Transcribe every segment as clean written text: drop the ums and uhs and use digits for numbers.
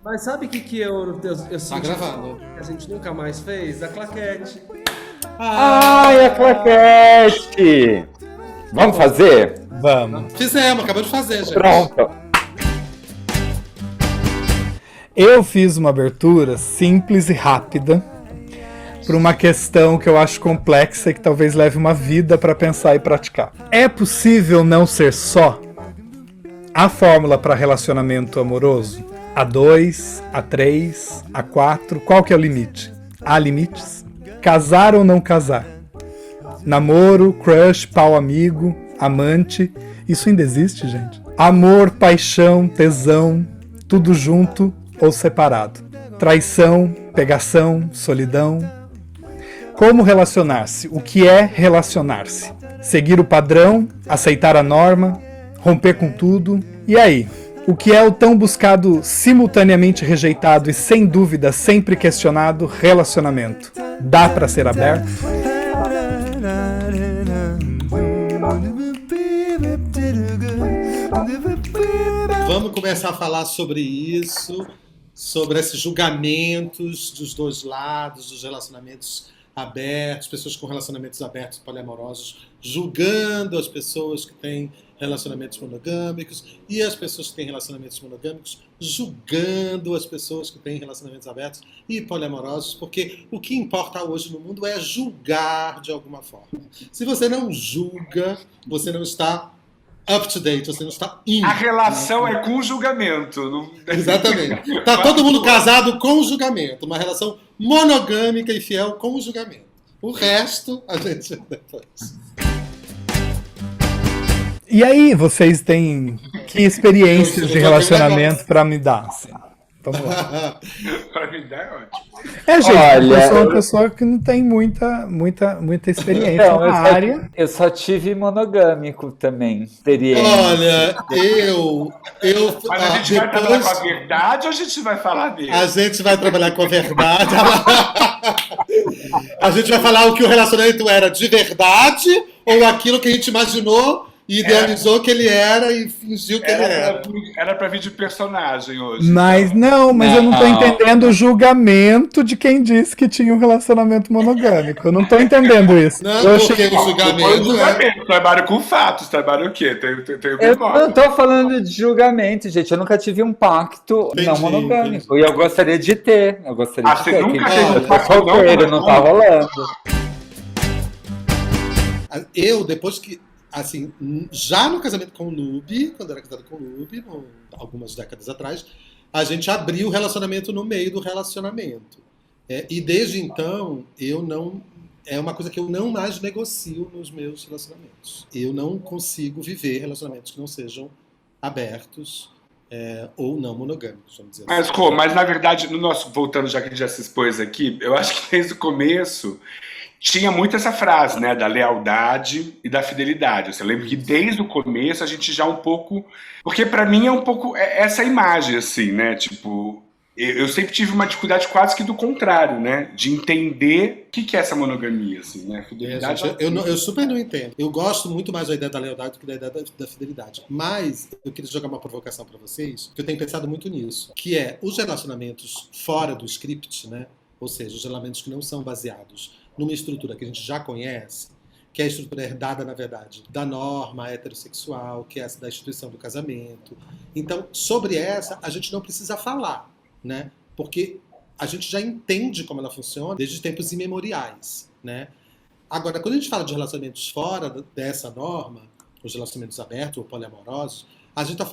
Mas sabe o que eu Tá senti gravando. que a gente nunca mais fez? A claquete. Ai, a claquete! Vamos fazer? Vamos. Fizemos, acabou de fazer, gente. Pronto. Eu fiz uma abertura simples e rápida para uma questão que eu acho complexa e que talvez leve uma vida para pensar e praticar. É possível não ser só a fórmula para relacionamento amoroso? A2, A3, A4, qual que é o limite? Há limites? Casar ou não casar? Namoro, crush, pau amigo, amante, isso ainda existe, gente? Amor, paixão, tesão, tudo junto ou separado? Traição, pegação, solidão? Como relacionar-se? O que é relacionar-se? Seguir o padrão, aceitar a norma, romper com tudo? E aí? O que é o tão buscado, simultaneamente rejeitado e sem dúvida sempre questionado relacionamento? Dá pra ser aberto? Vamos começar a falar sobre isso, sobre esses julgamentos dos dois lados, dos relacionamentos abertos, pessoas com relacionamentos abertos poliamorosos, julgando as pessoas que têm relacionamentos monogâmicos e as pessoas que têm relacionamentos monogâmicos julgando as pessoas que têm relacionamentos abertos e poliamorosos, porque o que importa hoje no mundo é julgar de alguma forma. Se você não julga, você não está up to date, você não está in. A relação é com julgamento. Não... Exatamente. Tá todo mundo casado com julgamento, uma relação monogâmica e fiel com julgamento. O resto, a gente depois. E aí, vocês têm que experiências de relacionamento pra me dar? Assim? Vamos lá. Pra mim é ótimo. É, gente, Olha, eu sou uma pessoa que não tem muita experiência Então, na área. eu só tive monogâmico também. Experiência. Olha, Mas a gente vai trabalhar com a verdade ou a gente vai falar dele? A gente vai trabalhar com a verdade. A gente vai falar o que o relacionamento era de verdade ou aquilo que a gente imaginou e idealizou que ele era e fingiu que ele era. Era pra vir de personagem hoje. Mas então. não, eu não tô entendendo o julgamento de quem disse que tinha um relacionamento monogâmico. Eu não tô entendendo isso. Não, Eu porque achei- o julgamento Trabalho com fatos, trabalho o quê? Tem Eu não tô falando de julgamento, gente. Eu nunca tive um pacto Entendi, não monogâmico. E eu gostaria de ter. Eu gostaria de você ter. nunca teve Eu um tô pacto solteiro, não tá rolando. Eu, depois que, assim, já no casamento com o Nube, quando eu era casado com o Nube, algumas décadas atrás, a gente abriu o relacionamento no meio do relacionamento. E desde então, eu não... É uma coisa que eu não mais negocio nos meus relacionamentos. Eu não consigo viver relacionamentos que não sejam abertos ou não monogâmicos, vamos dizer Mas, assim. Rô, mas na verdade, no nosso, voltando já que a gente já se expôs aqui, eu acho que desde o começo tinha muito essa frase, né, da lealdade e da fidelidade. Você lembra que desde o começo a gente já um pouco... Porque pra mim é um pouco essa imagem, assim, né, tipo... Eu sempre tive uma dificuldade quase que do contrário, né, de entender o que é essa monogamia, assim, né, fidelidade... Gente, eu super não entendo. Eu gosto muito mais da ideia da lealdade do que da ideia da fidelidade. Mas eu queria jogar uma provocação para vocês, que eu tenho pensado muito nisso, que é os relacionamentos fora do script, né? Ou seja, os relacionamentos que não são baseados numa estrutura que a gente já conhece, que é a estrutura herdada, na verdade, da norma heterossexual, que é essa da instituição do casamento. Então, sobre essa, a gente não precisa falar, né? Porque a gente já entende como ela funciona desde tempos imemoriais, né? Agora, quando a gente fala de relacionamentos fora dessa norma, os relacionamentos abertos ou poliamorosos, a gente não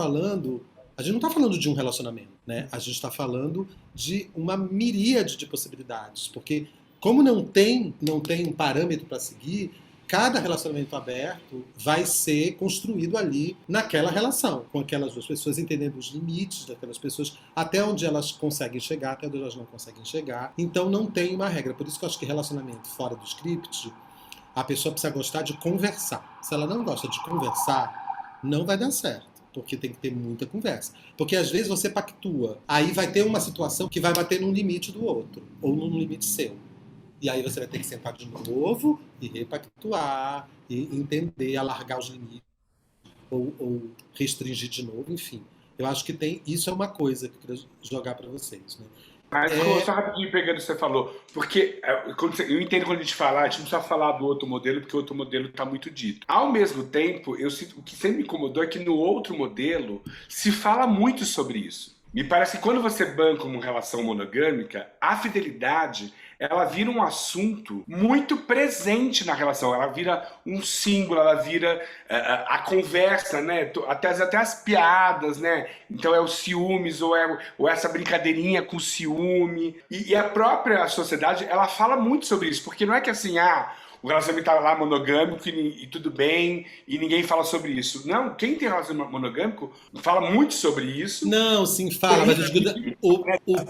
está falando de um relacionamento, né? A gente está falando de uma miríade de possibilidades, porque como não tem um parâmetro para seguir, cada relacionamento aberto vai ser construído ali naquela relação, com aquelas duas pessoas, entendendo os limites daquelas pessoas, até onde elas conseguem chegar, até onde elas não conseguem chegar. Então não tem uma regra. Por isso que eu acho que relacionamento fora do script, a pessoa precisa gostar de conversar. Se ela não gosta de conversar, não vai dar certo. Porque tem que ter muita conversa. Porque às vezes você pactua, aí vai ter uma situação que vai bater num limite do outro, ou num limite seu. E aí você vai ter que sentar de novo e repactuar, e entender, alargar os limites, ou restringir de novo, enfim. Eu acho que tem. Isso é uma coisa que eu queria jogar para vocês, né? Mas só rapidinho pegando o que você falou, porque eu entendo quando a gente fala, a gente não precisa falar do outro modelo, porque o outro modelo está muito dito. Ao mesmo tempo, eu sinto, o que sempre me incomodou é que no outro modelo se fala muito sobre isso. Me parece que quando você banca uma relação monogâmica, a fidelidade ela vira um assunto muito presente na relação, ela vira um símbolo, ela vira a conversa, né? Até as piadas, né? Então é o ciúmes ou essa brincadeirinha com o ciúme. E a própria sociedade, ela fala muito sobre isso, porque não é que assim, o relacionamento tá lá monogâmico e tudo bem, e ninguém fala sobre isso. Não, quem tem relacionamento monogâmico fala muito sobre isso. Não, sim, fala, mas As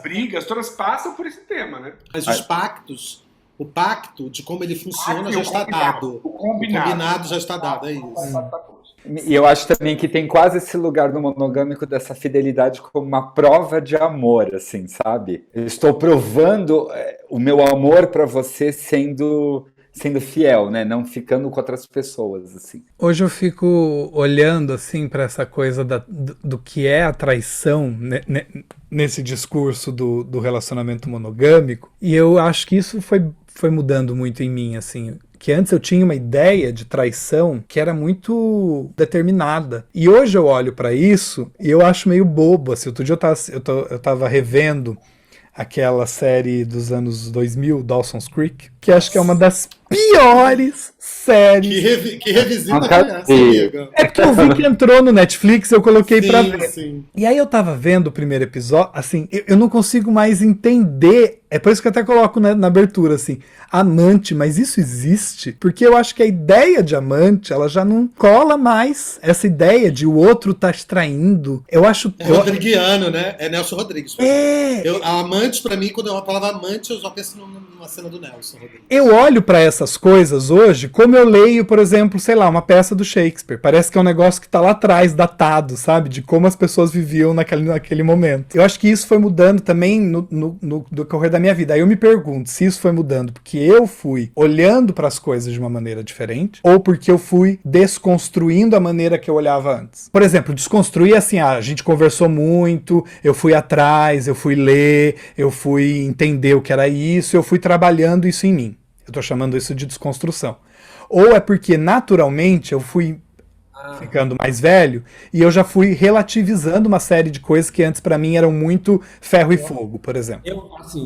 brigas todas passam por esse tema, né? mas os pactos, o pacto de como ele funciona já está dado. O combinado Já está dado, é isso. E eu acho também que tem quase esse lugar no monogâmico dessa fidelidade como uma prova de amor, assim, sabe? Eu estou provando o meu amor para você sendo fiel, né? Não ficando com outras pessoas, assim. Hoje eu fico olhando, assim, para essa coisa do que é a traição nesse discurso do relacionamento monogâmico, e eu acho que isso foi mudando muito em mim, assim. Que antes eu tinha uma ideia de traição que era muito determinada. E hoje eu olho para isso e eu acho meio bobo. Assim, outro dia eu tava revendo aquela série dos anos 2000, Dawson's Creek, que acho que é uma das piores séries. Que revisita essa, amiga. É porque eu vi que entrou no Netflix, eu coloquei pra ver. Sim. E aí eu tava vendo o primeiro episódio, assim, eu não consigo mais entender, é por isso que eu até coloco na abertura, assim, amante, mas isso existe? Porque eu acho que a ideia de amante, ela já não cola mais essa ideia de o outro tá te traindo. Eu acho... É rodriguiano, né? É Nelson Rodrigues. A amante, pra mim, quando eu falava amante, eu já penso numa cena do Nelson Rodrigues. Eu olho pra essas coisas hoje como eu leio, por exemplo, sei lá, uma peça do Shakespeare. Parece que é um negócio que tá lá atrás, datado, sabe? De como as pessoas viviam naquele momento. Eu acho que isso foi mudando também no decorrer da minha vida. Aí eu me pergunto se isso foi mudando porque eu fui olhando para as coisas de uma maneira diferente ou porque eu fui desconstruindo a maneira que eu olhava antes. Por exemplo, desconstruir assim, a gente conversou muito, eu fui atrás, eu fui ler, eu fui entender o que era isso, eu fui trabalhando isso em mim. Eu tô chamando isso de desconstrução. Ou é porque naturalmente eu fui ficando mais velho e eu já fui relativizando uma série de coisas que antes para mim eram muito ferro e fogo, por exemplo.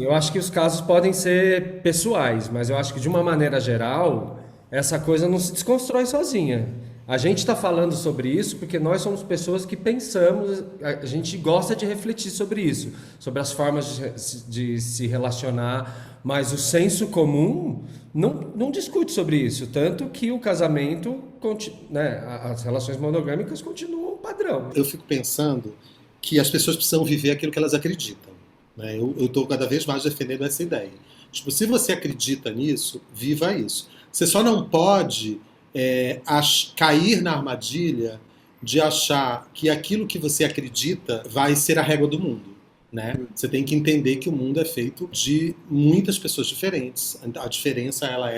Eu acho que os casos podem ser pessoais, mas eu acho que de uma maneira geral, essa coisa não se desconstrói sozinha. A gente está falando sobre isso porque nós somos pessoas que pensamos, a gente gosta de refletir sobre isso, sobre as formas de se relacionar, mas o senso comum não discute sobre isso, tanto que o casamento, né, as relações monogâmicas continuam padrão. Eu fico pensando que as pessoas precisam viver aquilo que elas acreditam, né? Eu estou cada vez mais defendendo essa ideia. Tipo, se você acredita nisso, viva isso. Você só não pode cair na armadilha de achar que aquilo que você acredita vai ser a régua do mundo, né? Você tem que entender que o mundo é feito de muitas pessoas diferentes. A diferença ela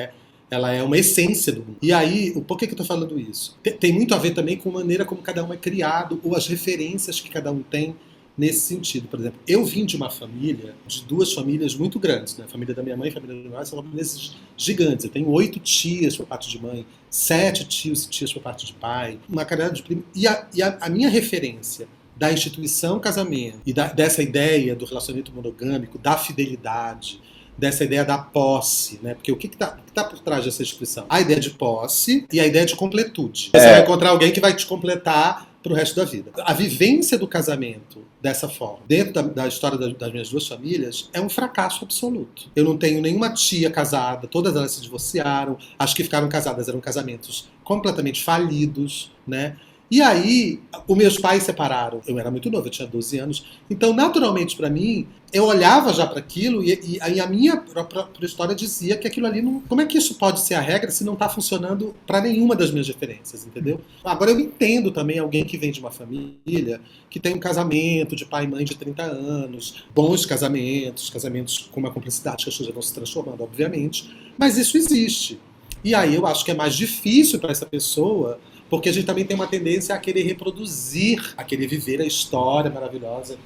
é uma essência do mundo. E aí, por que eu estou falando isso? Tem muito a ver também com a maneira como cada um é criado ou as referências que cada um tem nesse sentido. Por exemplo, eu vim de uma família, de duas famílias muito grandes, né? A família da minha mãe e a família da minha mãe são famílias gigantes. Eu tenho 8 tias por parte de mãe, 7 tios e tias por parte de pai, uma caralhada de primos. E a minha referência da instituição casamento e dessa ideia do relacionamento monogâmico, da fidelidade, dessa ideia da posse, né? Porque o que tá por trás dessa instituição? A ideia de posse e a ideia de completude. Você vai encontrar alguém que vai te completar pro resto da vida. A vivência do casamento dessa forma, dentro da história das minhas duas famílias, é um fracasso absoluto. Eu não tenho nenhuma tia casada, todas elas se divorciaram, as que ficaram casadas eram casamentos completamente falidos, né? E aí, os meus pais separaram. Eu era muito novo, eu tinha 12 anos. Então, naturalmente, para mim, eu olhava já para aquilo e a minha própria história dizia que aquilo ali não... Como é que isso pode ser a regra se não está funcionando para nenhuma das minhas referências, entendeu? Agora, eu entendo também alguém que vem de uma família que tem um casamento de pai e mãe de 30 anos, bons casamentos com uma complexidade que as coisas vão se transformando, obviamente, mas isso existe. E aí eu acho que é mais difícil para essa pessoa porque a gente também tem uma tendência a querer reproduzir, a querer viver a história maravilhosa,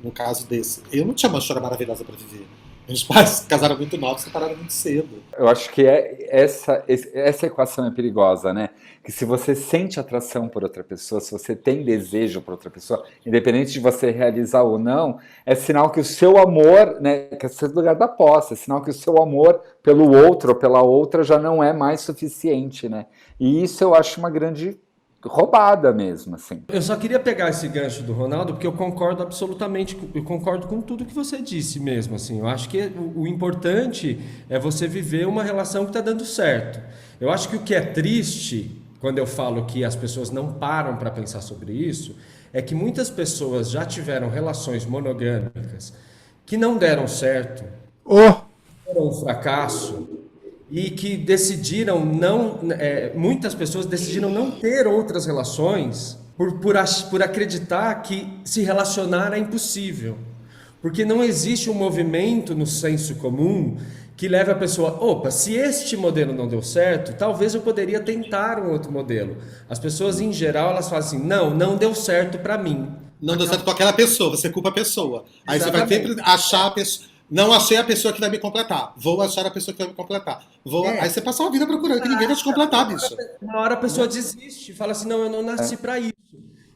no caso desse. Eu não tinha uma história maravilhosa para viver. Meus pais casaram muito novos, separaram muito cedo. Eu acho que essa equação é perigosa, né? Que se você sente atração por outra pessoa, se você tem desejo por outra pessoa, independente de você realizar ou não, é sinal que o seu amor, né, que é o lugar da posse, é sinal que o seu amor pelo outro ou pela outra já não é mais suficiente, né? E isso eu acho uma grande roubada mesmo, assim. Eu só queria pegar esse gancho do Ronaldo, porque eu concordo absolutamente, eu concordo com tudo que você disse mesmo, assim. Eu acho que o importante é você viver uma relação que está dando certo. Eu acho que o que é triste, quando eu falo que as pessoas não param para pensar sobre isso, é que muitas pessoas já tiveram relações monogâmicas que não deram certo, foram um fracasso, e que decidiram não... muitas pessoas decidiram não ter outras relações por acreditar que se relacionar é impossível. Porque não existe um movimento no senso comum que leve a pessoa, opa, se este modelo não deu certo, talvez eu poderia tentar um outro modelo. As pessoas, em geral, elas falam assim, não deu certo para mim. Não deu certo com aquela pessoa, você culpa a pessoa. Aí Exatamente. você vai sempre achar a pessoa... Não achei a pessoa que vai me completar. Vou achar a pessoa que vai me completar. Aí você passa uma vida procurando que ninguém vai te completar, bicho. Uma hora a pessoa desiste, fala assim, não, eu não nasci para isso.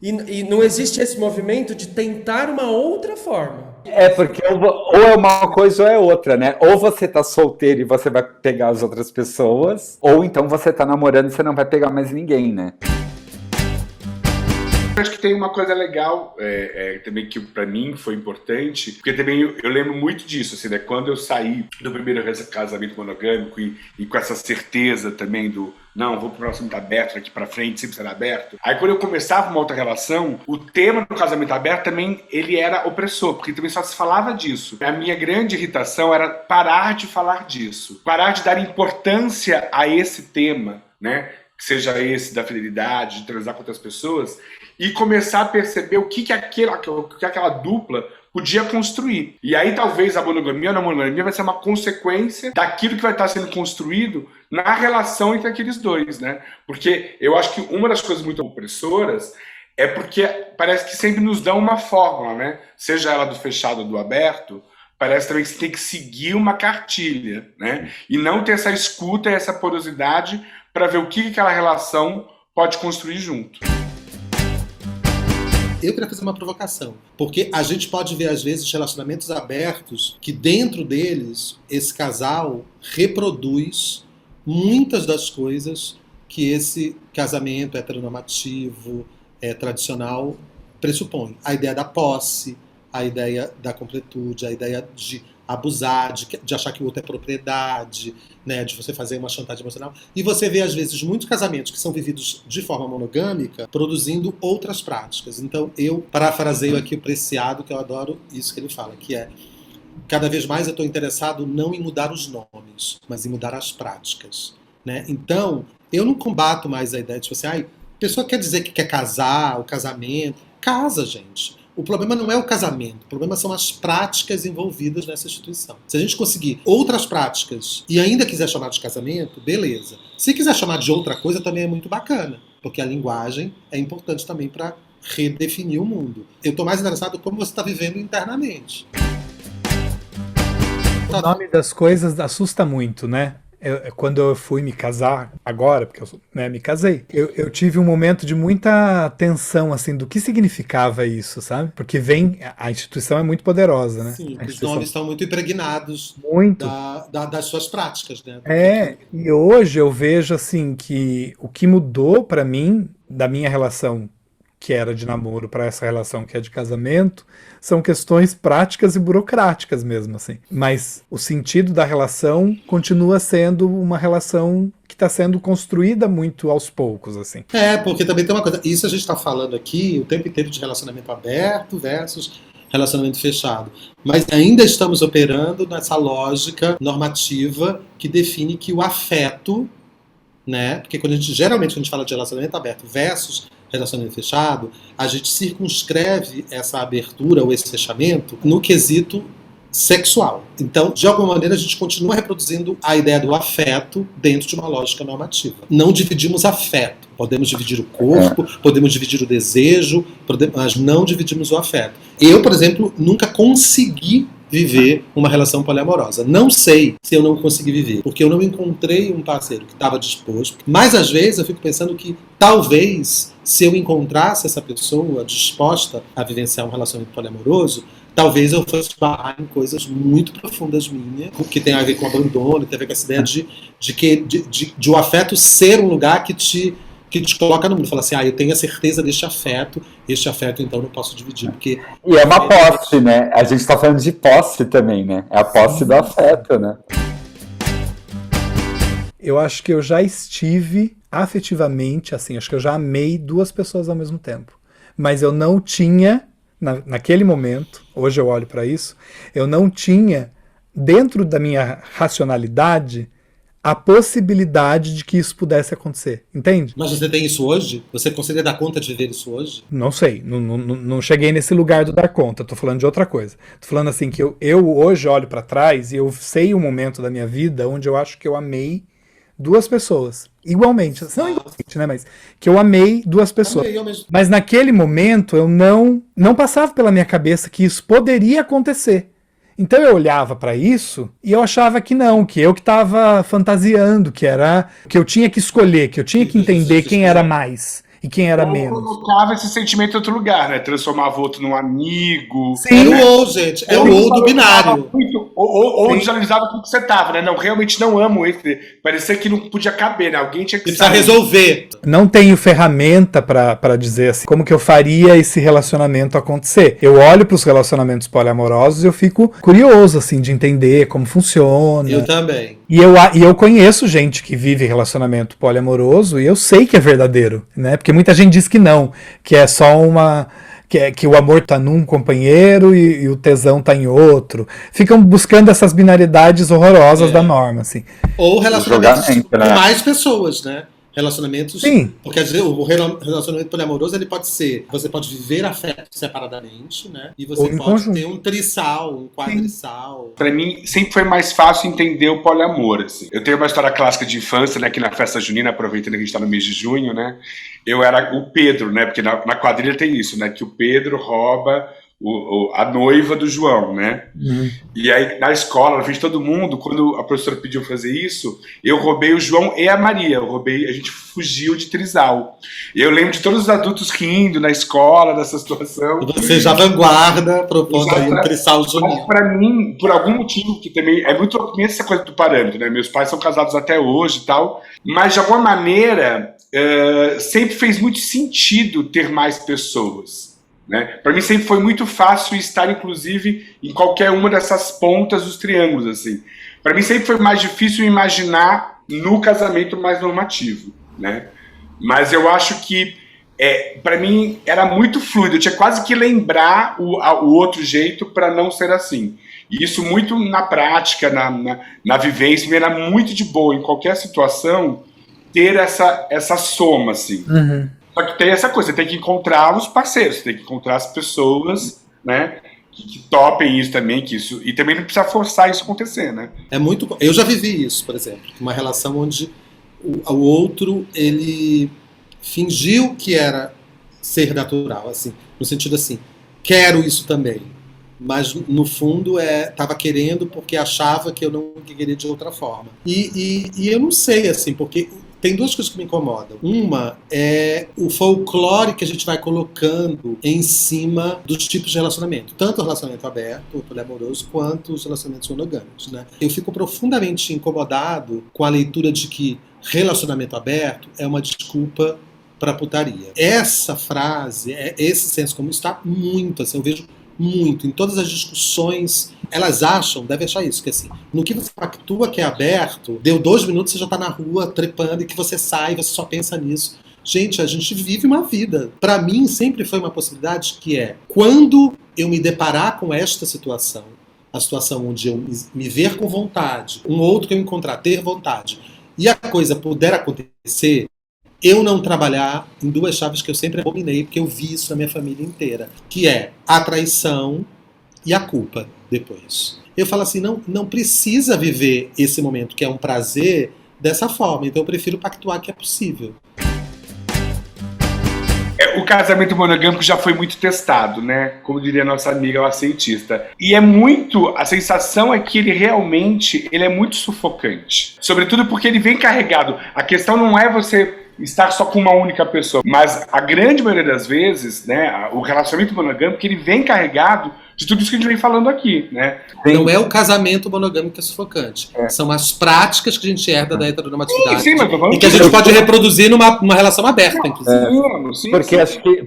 E não existe esse movimento de tentar uma outra forma. É, porque ou é uma coisa ou é outra, né? Ou você tá solteiro e você vai pegar as outras pessoas, ou então você tá namorando e você não vai pegar mais ninguém, né? Acho que tem uma coisa legal também que para mim foi importante, porque também eu lembro muito disso, assim, né? Quando eu saí do primeiro casamento monogâmico e com essa certeza também do não, vou pro próximo aberto, daqui pra frente sempre será aberto. Aí quando eu começava uma outra relação, o tema do casamento aberto também ele era opressor, porque também só se falava disso. A minha grande irritação era parar de falar disso, parar de dar importância a esse tema, né? Que seja esse da fidelidade, de transar com outras pessoas, e começar a perceber o que aquela dupla podia construir. E aí talvez a monogamia ou a não monogamia vai ser uma consequência daquilo que vai estar sendo construído na relação entre aqueles dois, né? Porque eu acho que uma das coisas muito opressoras é porque parece que sempre nos dão uma fórmula, né? Seja ela do fechado ou do aberto, parece também que você tem que seguir uma cartilha, né? E não ter essa escuta, essa porosidade para ver o que aquela relação pode construir junto. Eu queria fazer uma provocação, porque a gente pode ver, às vezes, relacionamentos abertos que dentro deles, esse casal reproduz muitas das coisas que esse casamento heteronormativo, tradicional, pressupõe. A ideia da posse, a ideia da completude, a ideia de abusar, de achar que o outro é propriedade, né, de você fazer uma chantagem emocional. E você vê, às vezes, muitos casamentos que são vividos de forma monogâmica produzindo outras práticas. Então, eu parafraseio aqui o Preciado, que eu adoro isso que ele fala, que é cada vez mais eu estou interessado não em mudar os nomes, mas em mudar as práticas. Né? Então, eu não combato mais a ideia de você, a pessoa quer dizer que quer casar, o casamento. Casa, gente. O problema não é o casamento, o problema são as práticas envolvidas nessa instituição. Se a gente conseguir outras práticas e ainda quiser chamar de casamento, beleza. Se quiser chamar de outra coisa, também é muito bacana, porque a linguagem é importante também para redefinir o mundo. Eu estou mais interessado em como você está vivendo internamente. O nome das coisas assusta muito, né? Quando eu fui me casar, agora, porque eu me casei, eu tive um momento de muita tensão, assim, do que significava isso, sabe? Porque a instituição é muito poderosa, né? Sim, os nomes estão muito impregnados das suas práticas, né? E hoje eu vejo, assim, que o que mudou pra mim, da minha relação que era de namoro para essa relação que é de casamento, são questões práticas e burocráticas mesmo, assim. Mas o sentido da relação continua sendo uma relação que está sendo construída muito aos poucos, assim. Porque também tem uma coisa, isso a gente está falando aqui o tempo inteiro de relacionamento aberto versus relacionamento fechado. Mas ainda estamos operando nessa lógica normativa que define que o afeto, né? Porque geralmente quando a gente fala de relacionamento aberto versus relacionamento fechado, a gente circunscreve essa abertura ou esse fechamento no quesito sexual. Então, de alguma maneira, a gente continua reproduzindo a ideia do afeto dentro de uma lógica normativa. Não dividimos afeto. Podemos dividir o corpo, podemos dividir o desejo, mas não dividimos o afeto. Eu, por exemplo, nunca consegui viver uma relação poliamorosa. Não sei se eu não consegui viver, porque eu não encontrei um parceiro que estava disposto. Mas, às vezes, eu fico pensando que talvez, se eu encontrasse essa pessoa disposta a vivenciar um relacionamento poliamoroso, talvez eu fosse barrar em coisas muito profundas minhas, que tem a ver com abandono, tem a ver com essa ideia de o afeto ser um lugar que te coloca no mundo. Fala assim, eu tenho a certeza deste afeto, este afeto então não posso dividir, porque... E é uma posse, né? A gente tá falando de posse também, né? É a posse do afeto, né? Eu acho que eu já estive afetivamente, assim, acho que eu já amei duas pessoas ao mesmo tempo. Mas eu não tinha, naquele momento, hoje eu olho para isso, eu não tinha, dentro da minha racionalidade, a possibilidade de que isso pudesse acontecer, entende? Mas você tem isso hoje? Você conseguiria dar conta de viver isso hoje? Não sei, não cheguei nesse lugar do dar conta, tô falando de outra coisa. Tô falando assim que eu hoje olho para trás e eu sei um momento da minha vida onde eu acho que eu amei duas pessoas, igualmente, não igualmente, né, mas que eu amei duas pessoas. Mas naquele momento eu não passava pela minha cabeça que isso poderia acontecer. Então eu olhava para isso e eu achava que não, que eu que estava fantasiando, que eu tinha que escolher, que eu tinha que entender quem era mais e quem era menos. Colocava esse sentimento em outro lugar, né? Transformava o outro num amigo. Sim. Era o ou, gente. É o ou do binário. Ou visualizava tudo que você tava, né? Não, realmente não amo esse. Parecia que não podia caber, né? Alguém tinha que precisa resolver. Não tenho ferramenta para dizer assim, como que eu faria esse relacionamento acontecer. Eu olho para os relacionamentos poliamorosos e eu fico curioso, assim, de entender como funciona. Eu também. E eu conheço gente que vive relacionamento poliamoroso e eu sei que é verdadeiro, né? Porque muita gente diz que não, que é só que o amor tá num companheiro e o tesão tá em outro. Ficam buscando essas binaridades horrorosas da norma, assim. Ou relacionamentos com mais pessoas, né? Relacionamentos. Sim. Porque o relacionamento poliamoroso ele pode ser. Você pode viver afeto separadamente, né? E você pode ter um trissal, um quadrissal. Pra mim, sempre foi mais fácil entender o poliamor, assim. Eu tenho uma história clássica de infância, né? Que na festa junina, aproveitando que a gente tá no mês de junho, né? Eu era o Pedro, né? Porque na quadrilha tem isso, né? Que o Pedro rouba a noiva do João, né? Uhum. E aí, na escola, na frente de todo mundo, quando a professora pediu fazer isso, eu roubei o João e a Maria. A gente fugiu de trisal. E eu lembro de todos os adultos rindo na escola dessa situação. Você já vanguarda, propondo aí um trisal junino. Para mim, por algum motivo, que também é muito essa coisa do parâmetro, né? Meus pais são casados até hoje e tal, mas de alguma maneira sempre fez muito sentido ter mais pessoas. Né? Para mim sempre foi muito fácil estar, inclusive, em qualquer uma dessas pontas dos triângulos. Assim. Para mim sempre foi mais difícil imaginar no casamento mais normativo. Né? Mas eu acho que, para mim, era muito fluido. Eu tinha quase que lembrar o outro jeito para não ser assim. E isso muito na prática, na vivência, me era muito de boa em qualquer situação ter essa soma. Assim. Uhum. Só que tem essa coisa, você tem que encontrar os parceiros, você tem que encontrar as pessoas, né, que topem isso também, e também não precisa forçar isso a acontecer, né? Eu já vivi isso, por exemplo, uma relação onde o outro, ele fingiu que era ser natural, assim, no sentido assim, quero isso também, mas no fundo estava querendo porque achava que eu não queria de outra forma. E eu não sei, assim, porque... Tem duas coisas que me incomodam. Uma é o folclore que a gente vai colocando em cima dos tipos de relacionamento. Tanto o relacionamento aberto, o poliamoroso, quanto os relacionamentos monogâmicos. Né? Eu fico profundamente incomodado com a leitura de que relacionamento aberto é uma desculpa para putaria. Essa frase, esse senso comum está muito, assim, eu vejo muito, em todas as discussões, elas devem achar isso, que assim, no que você pactua que é aberto, deu 2 minutos, você já está na rua trepando e que você sai, você só pensa nisso. Gente, a gente vive uma vida. Para mim, sempre foi uma possibilidade que quando eu me deparar com esta situação, a situação onde eu me ver com vontade, um outro que eu encontrar, ter vontade, e a coisa puder acontecer, eu não trabalhar em 2 chaves que eu sempre abominei, porque eu vi isso na minha família inteira, que é a traição e a culpa depois. Eu falo assim, não precisa viver esse momento, que é um prazer, dessa forma. Então eu prefiro pactuar que é possível. O casamento monogâmico já foi muito testado, né? Como diria nossa amiga, uma cientista. E é muito... A sensação é que ele é muito sufocante. Sobretudo porque ele vem carregado. A questão não é você estar só com uma única pessoa, mas a grande maioria das vezes, né, o relacionamento monogâmico, ele vem carregado de tudo isso que a gente vem falando aqui, né? Não é o casamento monogâmico que é sufocante. São as práticas que a gente herda da heteronormatividade. Sim, mas e que a gente pode reproduzir numa relação aberta, inclusive. Sim,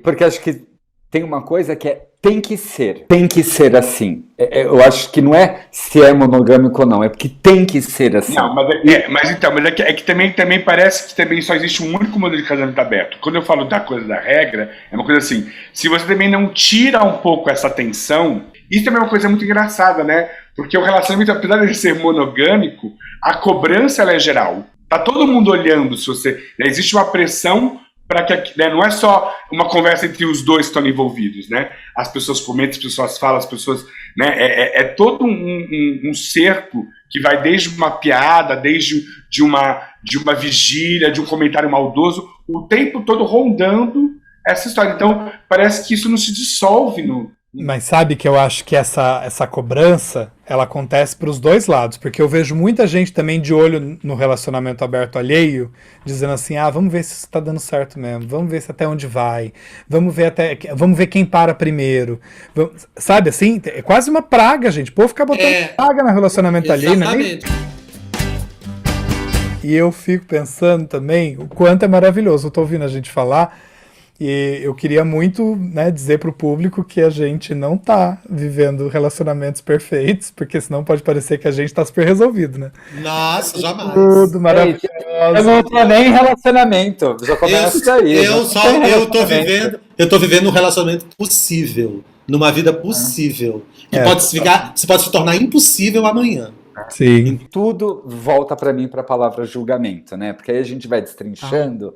Porque acho que tem uma coisa que tem que ser assim. Eu acho que não é se é monogâmico ou não, é porque tem que ser assim. Não, mas é que também parece que também só existe um único modelo de casamento aberto. Quando eu falo da coisa da regra, é uma coisa assim, se você também não tira um pouco essa tensão, isso também é uma coisa muito engraçada, né? Porque o relacionamento, apesar de ser monogâmico, a cobrança ela é geral. Tá todo mundo olhando se você... Existe uma pressão para que, né, não é só uma conversa entre os dois que estão envolvidos, né? As pessoas comentam, as pessoas falam, as pessoas, né? É todo um cerco que vai desde uma piada, desde de uma vigília, de um comentário maldoso, o tempo todo rondando essa história. Então parece que isso não se dissolve no... Mas sabe que eu acho que essa cobrança, ela acontece para os dois lados, porque eu vejo muita gente também de olho no relacionamento aberto alheio, dizendo assim, vamos ver se isso está dando certo mesmo, vamos ver se até onde vai, vamos ver quem para primeiro, sabe assim? É quase uma praga, gente, o povo fica botando praga no relacionamento alheio, né? E eu fico pensando também o quanto é maravilhoso, eu tô ouvindo a gente falar. E eu queria muito, né, dizer para o público que a gente não tá vivendo relacionamentos perfeitos, porque senão pode parecer que a gente tá super resolvido, né? Nossa, jamais. Tudo maravilhoso. Eu não tô nem em relacionamento. Já começa aí. Eu tô vivendo um relacionamento possível, numa vida possível. Que você pode se tornar impossível amanhã. Sim. Tudo volta para mim para a palavra julgamento, né? Porque aí a gente vai destrinchando.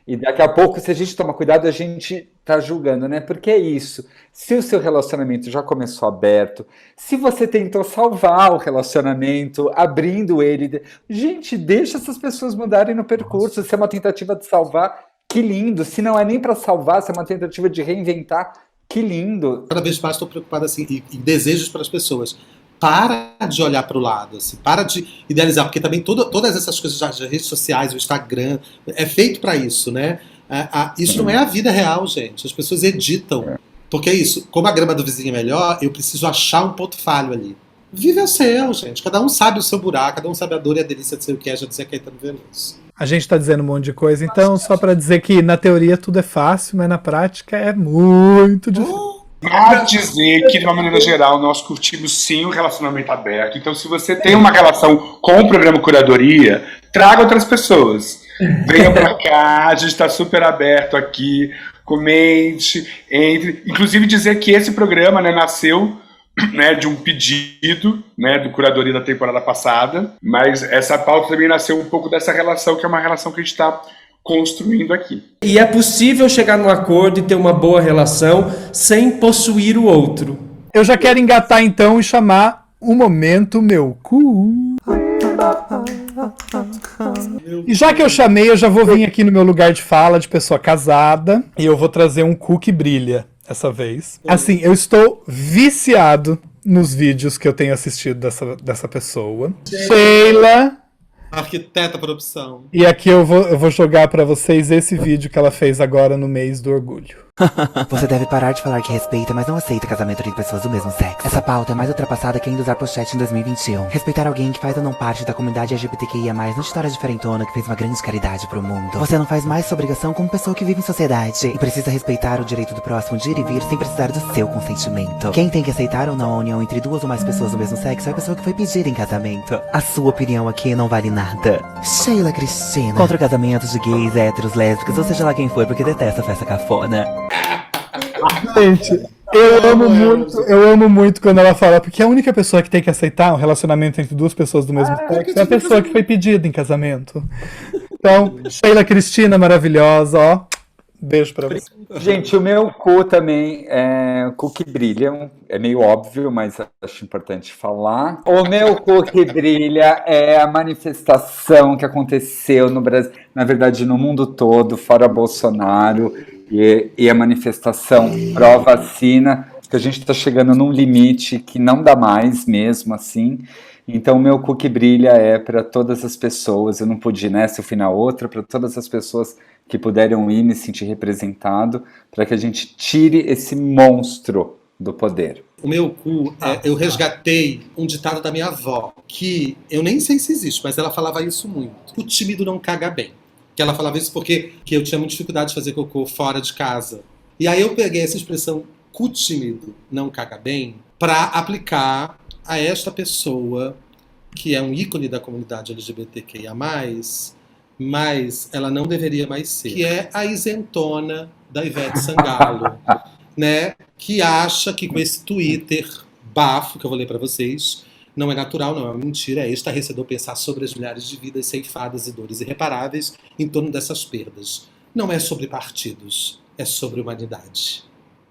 E daqui a pouco, se a gente toma cuidado, a gente tá julgando, né? Porque é isso. Se o seu relacionamento já começou aberto, se você tentou salvar o relacionamento, abrindo ele... Gente, deixa essas pessoas mudarem no percurso. Se é uma tentativa de salvar, que lindo. Se não é nem para salvar, se é uma tentativa de reinventar, que lindo. Cada vez mais estou preocupado assim, em desejos para as pessoas. Para de olhar para o lado, assim, para de idealizar, porque também todas essas coisas das redes sociais, o Instagram, é feito para isso, né? Isso não é a vida real, gente. As pessoas editam. Porque é isso, como a grama do vizinho é melhor, eu preciso achar um ponto falho ali. Vive o seu, gente. Cada um sabe o seu buraco, cada um sabe a dor e a delícia de ser o que é, já dizia Caetano Veloso. A gente tá dizendo um monte de coisa, então, só para dizer que na teoria tudo é fácil, mas na prática é muito difícil. Para dizer que, de uma maneira geral, nós curtimos sim o relacionamento aberto. Então, se você tem uma relação com o programa Curadoria, traga outras pessoas. Venha pra cá, a gente está super aberto aqui. Comente, entre. Inclusive dizer que esse programa, né, nasceu, né, de um pedido, né, do Curadoria da temporada passada. Mas essa pauta também nasceu um pouco dessa relação, que é uma relação que a gente está construindo aqui. E é possível chegar num acordo e ter uma boa relação sem possuir o outro. Eu já quero engatar então e chamar o momento meu cu. E já que eu chamei, eu já vou vir aqui no meu lugar de fala de pessoa casada e eu vou trazer um cu que brilha essa vez. Assim, eu estou viciado nos vídeos que eu tenho assistido dessa pessoa. Sheila. Arquiteta por opção. E aqui eu vou jogar pra vocês esse vídeo que ela fez agora no mês do orgulho. Você deve parar de falar que respeita, mas não aceita casamento entre pessoas do mesmo sexo. Essa pauta é mais ultrapassada que ainda usar pochete em 2021. Respeitar alguém que faz ou não parte da comunidade LGBTQIA+, não te torna diferentona que fez uma grande caridade pro mundo. Você não faz mais sua obrigação como pessoa que vive em sociedade. E precisa respeitar o direito do próximo de ir e vir sem precisar do seu consentimento. Quem tem que aceitar ou não a união entre duas ou mais pessoas do mesmo sexo é a pessoa que foi pedir em casamento. A sua opinião aqui não vale nada. Sheila Cristina. Contra o casamento de gays, héteros, lésbicas, ou seja lá quem for, porque detesta a festa cafona. Gente, eu amo muito quando ela fala, porque a única pessoa que tem que aceitar um relacionamento entre duas pessoas do mesmo sexo é a pessoa que foi pedida em casamento. Então, Sheila Cristina, maravilhosa, ó. Beijo pra você. Gente, o meu cu também é o cu que brilha. É meio óbvio, mas acho importante falar. O meu cu que brilha é a manifestação que aconteceu no Brasil, na verdade, no mundo todo, fora Bolsonaro, e a manifestação pró-vacina, que a gente está chegando num limite que não dá mais mesmo assim. Então, o meu cu que brilha é para todas as pessoas. Eu não pude ir nessa, eu fui na outra, para todas as pessoas que puderam ir me sentir representado, para que a gente tire esse monstro do poder. O meu cu, eu resgatei um ditado da minha avó, que eu nem sei se existe, mas ela falava isso muito. O tímido não caga bem. Que ela falava isso porque que eu tinha muita dificuldade de fazer cocô fora de casa. E aí eu peguei essa expressão cu tímido não caga bem para aplicar a esta pessoa que é um ícone da comunidade LGBTQIA+, mas ela não deveria mais ser, que é a isentona da Ivete Sangalo, né? Que acha que com esse Twitter bafo, que eu vou ler para vocês, não é natural, não é uma mentira, é estarrecedor pensar sobre as milhares de vidas ceifadas e dores irreparáveis em torno dessas perdas. Não é sobre partidos, é sobre humanidade.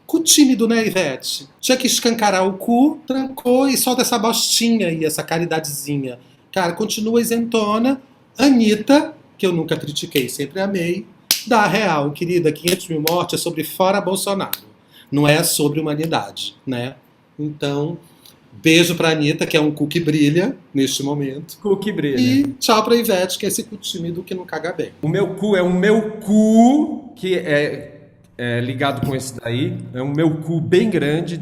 Cu tímido, né, Ivete? Tinha que escancarar o cu, trancou e solta essa bostinha aí, essa caridadezinha. Cara, continua isentona. Anitta, que eu nunca critiquei, sempre amei. Dá real, querida, 500 mil mortes é sobre fora Bolsonaro. Não é sobre humanidade, né? Então, beijo pra Anitta, que é um cu que brilha neste momento. Cu que brilha. E tchau pra Ivete, que é esse cu tímido que não caga bem. O meu cu é o meu cu, que é ligado com esse daí. É um meu cu bem grande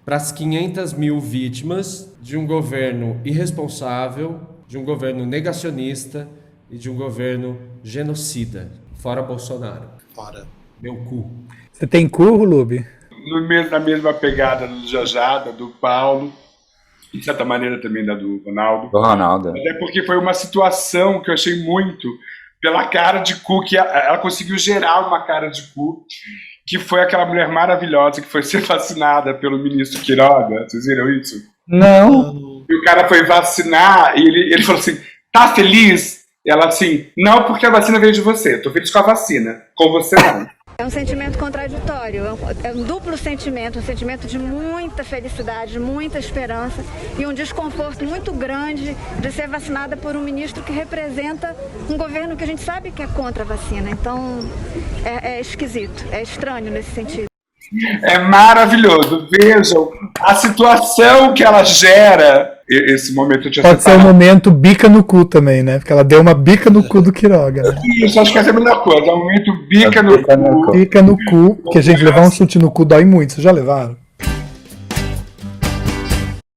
para as 500 mil vítimas de um governo irresponsável, de um governo negacionista e de um governo genocida. Fora Bolsonaro. Fora. Meu cu. Você tem cu, Lube? Na mesma pegada do Jajada, do Paulo, de certa maneira também da do Ronaldo. Do Ronaldo. Até porque foi uma situação que eu achei muito pela cara de cu, que ela conseguiu gerar uma cara de cu, que foi aquela mulher maravilhosa que foi ser vacinada pelo ministro Queiroga. Vocês viram isso? Não. E o cara foi vacinar e ele falou assim, tá feliz? Ela assim, não, porque a vacina veio de você, tô feliz com a vacina, com você não. É um sentimento contraditório, é um duplo sentimento, um sentimento de muita felicidade, muita esperança e um desconforto muito grande de ser vacinada por um ministro que representa um governo que a gente sabe que é contra a vacina. Então, é esquisito, é estranho nesse sentido. É maravilhoso, vejam a situação que ela gera. Esse momento eu tinha Pode ser um momento bica no cu também, né? Porque ela deu uma bica no cu do Queiroga, né? Isso, acho que essa é a melhor coisa. É um momento bica no cu. Bica no cu, porque a gente levar um chute no cu dói muito. Vocês já levaram?